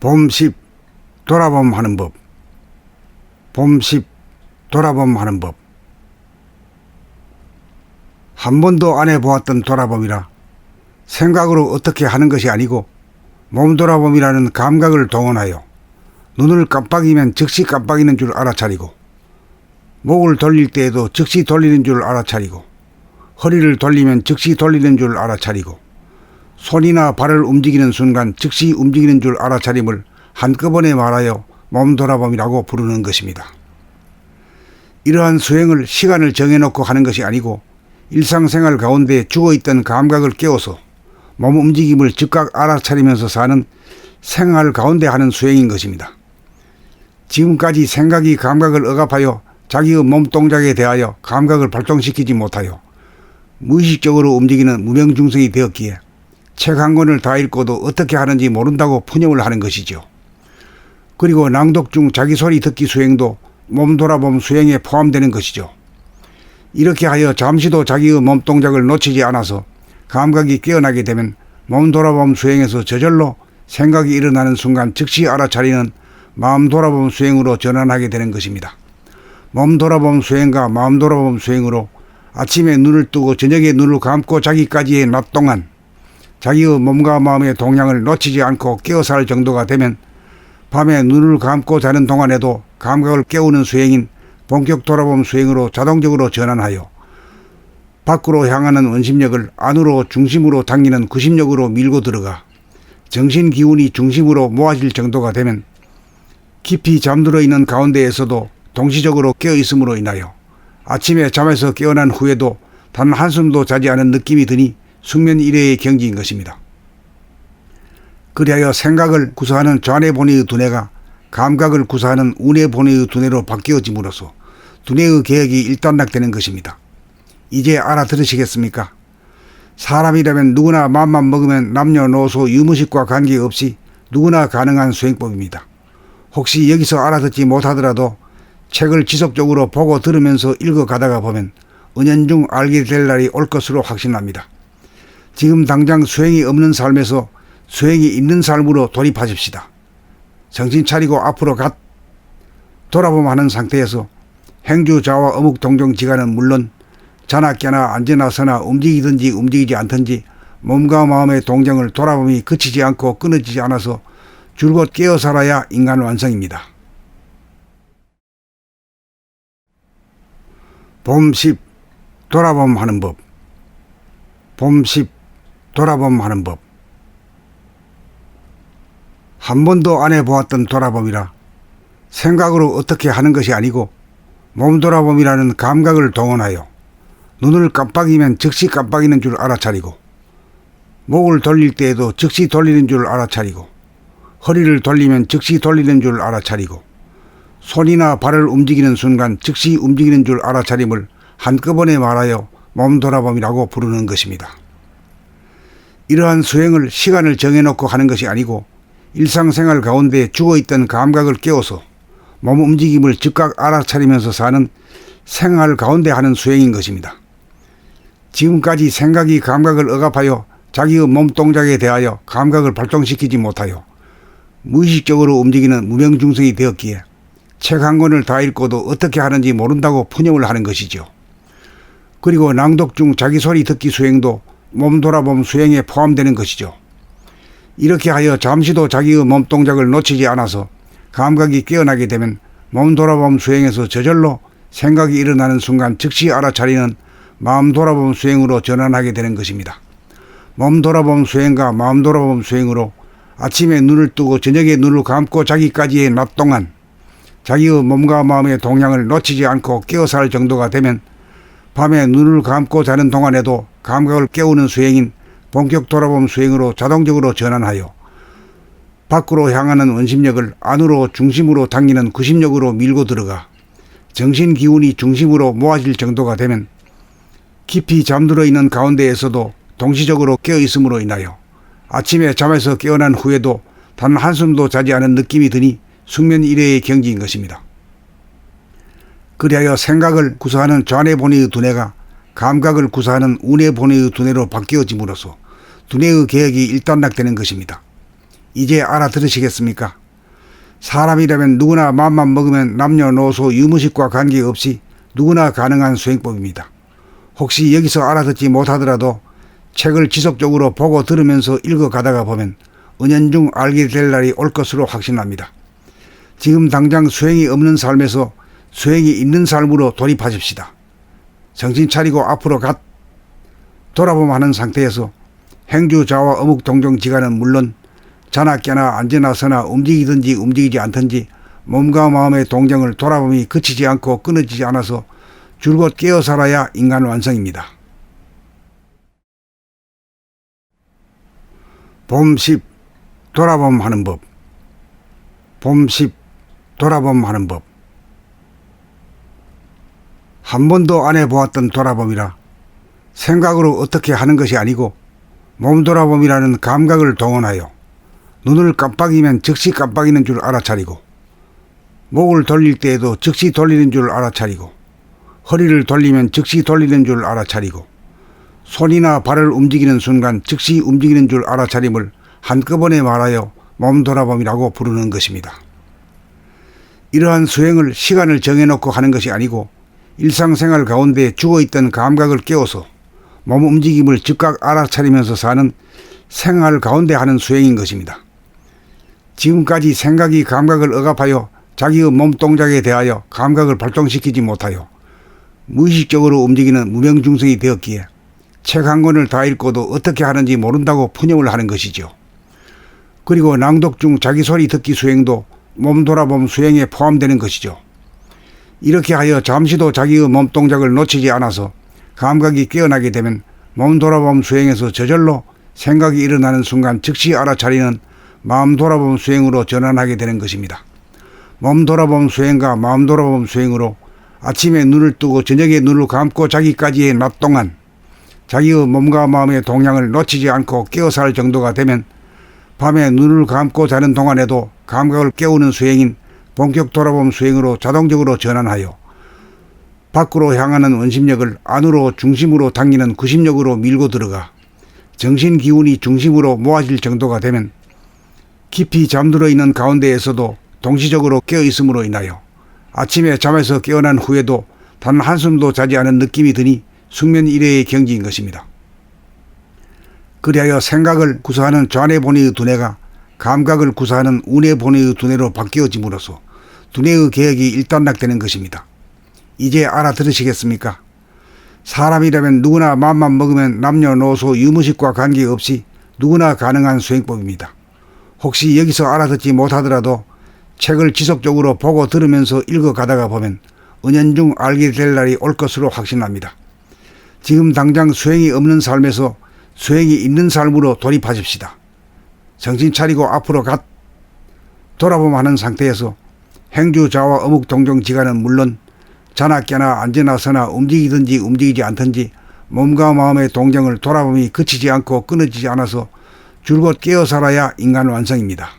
봄10 돌아봄 하는 법. 봄10 돌아봄 하는 법. 한 번도 안 해보았던 돌아봄이라 생각으로 어떻게 하는 것이 아니고 몸돌아봄이라는 감각을 동원하여 눈을 깜빡이면 즉시 깜빡이는 줄 알아차리고, 목을 돌릴 때에도 즉시 돌리는 줄 알아차리고, 허리를 돌리면 즉시 돌리는 줄 알아차리고, 손이나 발을 움직이는 순간 즉시 움직이는 줄 알아차림을 한꺼번에 말하여 몸돌아봄이라고 부르는 것입니다. 이러한 수행을 시간을 정해놓고 하는 것이 아니고 일상생활 가운데 죽어있던 감각을 깨워서 몸 움직임을 즉각 알아차리면서 사는 생활 가운데 하는 수행인 것입니다. 지금까지 생각이 감각을 억압하여 자기의 몸동작에 대하여 감각을 발동시키지 못하여 무의식적으로 움직이는 무명중생이 되었기에 책 한 권을 다 읽고도 어떻게 하는지 모른다고 푸념을 하는 것이죠. 그리고 낭독 중 자기 소리 듣기 수행도 몸돌아봄 수행에 포함되는 것이죠. 이렇게 하여 잠시도 자기의 몸동작을 놓치지 않아서 감각이 깨어나게 되면 몸돌아봄 수행에서 저절로 생각이 일어나는 순간 즉시 알아차리는 마음돌아봄 수행으로 전환하게 되는 것입니다. 몸돌아봄 수행과 마음돌아봄 수행으로 아침에 눈을 뜨고 저녁에 눈을 감고 자기까지의 낮 동안 자기의 몸과 마음의 동향을 놓치지 않고 깨어 살 정도가 되면 밤에 눈을 감고 자는 동안에도 감각을 깨우는 수행인 본격 돌아봄 수행으로 자동적으로 전환하여 밖으로 향하는 원심력을 안으로 중심으로 당기는 구심력으로 밀고 들어가 정신 기운이 중심으로 모아질 정도가 되면 깊이 잠들어 있는 가운데에서도 동시적으로 깨어 있음으로 인하여 아침에 잠에서 깨어난 후에도 단 한숨도 자지 않은 느낌이 드니 숙면 이래의 경지인 것입니다. 그리하여 생각을 구사하는 좌뇌 본의의 두뇌가 감각을 구사하는 우뇌 본의의 두뇌로 바뀌어짐으로써 두뇌의 개혁이 일단락되는 것입니다. 이제 알아들으시겠습니까? 사람이라면 누구나 맘만 먹으면 남녀노소 유무식과 관계없이 누구나 가능한 수행법입니다. 혹시 여기서 알아듣지 못하더라도 책을 지속적으로 보고 들으면서 읽어가다가 보면 은연중 알게 될 날이 올 것으로 확신합니다. 지금 당장 수행이 없는 삶에서 수행이 있는 삶으로 돌입하십시다. 정신 차리고 앞으로 돌아보면 하는 상태에서 행주자와 어묵동정지간은 물론 자나 깨나 앉으나 서나 움직이든지 움직이지 않든지 몸과 마음의 동정을 돌아봄이 그치지 않고 끊어지지 않아서 줄곧 깨어 살아야 인간 완성입니다. 봄10 돌아봄 하는 법. 봄10 돌아봄 하는 법. 한 번도 안 해보았던 돌아봄이라 생각으로 어떻게 하는 것이 아니고 몸돌아봄이라는 감각을 동원하여 눈을 깜빡이면 즉시 깜빡이는 줄 알아차리고, 목을 돌릴 때에도 즉시 돌리는 줄 알아차리고, 허리를 돌리면 즉시 돌리는 줄 알아차리고, 손이나 발을 움직이는 순간 즉시 움직이는 줄 알아차림을 한꺼번에 말하여 몸돌아봄이라고 부르는 것입니다. 이러한 수행을 시간을 정해놓고 하는 것이 아니고 일상생활 가운데 죽어있던 감각을 깨워서 몸 움직임을 즉각 알아차리면서 사는 생활 가운데 하는 수행인 것입니다. 지금까지 생각이 감각을 억압하여 자기의 몸동작에 대하여 감각을 발동시키지 못하여 무의식적으로 움직이는 무명중생이 되었기에 책 한 권을 다 읽고도 어떻게 하는지 모른다고 푸념을 하는 것이죠. 그리고 낭독 중 자기 소리 듣기 수행도 몸돌아봄 수행에 포함되는 것이죠. 이렇게 하여 잠시도 자기의 몸동작을 놓치지 않아서 감각이 깨어나게 되면 몸돌아봄 수행에서 저절로 생각이 일어나는 순간 즉시 알아차리는 마음돌아봄 수행으로 전환하게 되는 것입니다. 몸돌아봄 수행과 마음돌아봄 수행으로 아침에 눈을 뜨고 저녁에 눈을 감고 자기까지의 낮 동안 자기의 몸과 마음의 동향을 놓치지 않고 깨어 살 정도가 되면 밤에 눈을 감고 자는 동안에도 감각을 깨우는 수행인 본격 돌아봄 수행으로 자동적으로 전환하여 밖으로 향하는 원심력을 안으로 중심으로 당기는 구심력으로 밀고 들어가 정신 기운이 중심으로 모아질 정도가 되면 깊이 잠들어 있는 가운데에서도 동시적으로 깨어 있음으로 인하여 아침에 잠에서 깨어난 후에도 단 한숨도 자지 않은 느낌이 드니 숙면 이래의 경지인 것입니다. 그리하여 생각을 구사하는 좌뇌 본의의 두뇌가 감각을 구사하는 우뇌 본의의 두뇌로 바뀌어짐으로써 두뇌의 개혁이 일단락되는 것입니다. 이제 알아들으시겠습니까? 사람이라면 누구나 마음만 먹으면 남녀노소 유무식과 관계없이 누구나 가능한 수행법입니다. 혹시 여기서 알아듣지 못하더라도 책을 지속적으로 보고 들으면서 읽어가다가 보면 은연중 알게 될 날이 올 것으로 확신합니다. 지금 당장 수행이 없는 삶에서 수행이 있는 삶으로 돌입하십시다. 정신 차리고 앞으로 돌아보면 하는 상태에서 행주 좌와 어묵 동정 지간은 물론 자나 깨나 앉으나 서나 움직이든지 움직이지 않든지 몸과 마음의 동정을 돌아봄이 그치지 않고 끊어지지 않아서 줄곧 깨어 살아야 인간 완성입니다. 봄 10. 돌아봄 하는 법. 봄 10. 돌아봄 하는 법. 한 번도 안 해보았던 돌아봄이라 생각으로 어떻게 하는 것이 아니고 몸 돌아봄이라는 감각을 동원하여 눈을 깜빡이면 즉시 깜빡이는 줄 알아차리고 목을 돌릴 때에도 즉시 돌리는 줄 알아차리고 허리를 돌리면 즉시 돌리는 줄 알아차리고 손이나 발을 움직이는 순간 즉시 움직이는 줄 알아차림을 한꺼번에 말하여 몸 돌아봄이라고 부르는 것입니다. 이러한 수행을 시간을 정해놓고 하는 것이 아니고 일상생활 가운데 죽어있던 감각을 깨워서 몸 움직임을 즉각 알아차리면서 사는 생활 가운데 하는 수행인 것입니다. 지금까지 생각이 감각을 억압하여 자기의 몸 동작에 대하여 감각을 발동시키지 못하여 무의식적으로 움직이는 무명중생이 되었기에 책 한 권을 다 읽고도 어떻게 하는지 모른다고 푸념을 하는 것이죠. 그리고 낭독 중 자기 소리 듣기 수행도 몸 돌아봄 수행에 포함되는 것이죠. 이렇게 하여 잠시도 자기의 몸 동작을 놓치지 않아서 감각이 깨어나게 되면 몸 돌아봄 수행에서 저절로 생각이 일어나는 순간 즉시 알아차리는 마음 돌아봄 수행으로 전환하게 되는 것입니다. 몸 돌아봄 수행과 마음 돌아봄 수행으로 아침에 눈을 뜨고 저녁에 눈을 감고 자기까지의 낮 동안 자기의 몸과 마음의 동향을 놓치지 않고 깨어 살 정도가 되면 밤에 눈을 감고 자는 동안에도 감각을 깨우는 수행인 본격 돌아봄 수행으로 자동적으로 전환하여 밖으로 향하는 원심력을 안으로 중심으로 당기는 구심력으로 밀고 들어가 정신 기운이 중심으로 모아질 정도가 되면 깊이 잠들어 있는 가운데에서도 동시적으로 깨어 있음으로 인하여 아침에 잠에서 깨어난 후에도 단 한숨도 자지 않은 느낌이 드니 숙면 이래의 경지인 것입니다. 그리하여 생각을 구사하는 좌뇌 본의의 두뇌가 감각을 구사하는 우뇌 본의의 두뇌로 바뀌어짐으로써 두뇌의 개혁이 일단락되는 것입니다. 이제 알아들으시겠습니까? 사람이라면 누구나 마음만 먹으면 남녀노소 유무식과 관계없이 누구나 가능한 수행법입니다. 혹시 여기서 알아듣지 못하더라도 책을 지속적으로 보고 들으면서 읽어가다가 보면 은연중 알게 될 날이 올 것으로 확신합니다. 지금 당장 수행이 없는 삶에서 수행이 있는 삶으로 돌입하십시다. 정신 차리고 앞으로 돌아보면 하는 상태에서 행주 좌와 어묵 동정 지간은 물론 자나 깨나 앉으나 서나 움직이든지 움직이지 않든지 몸과 마음의 동정을 돌아봄이 그치지 않고 끊어지지 않아서 줄곧 깨어 살아야 인간 완성입니다.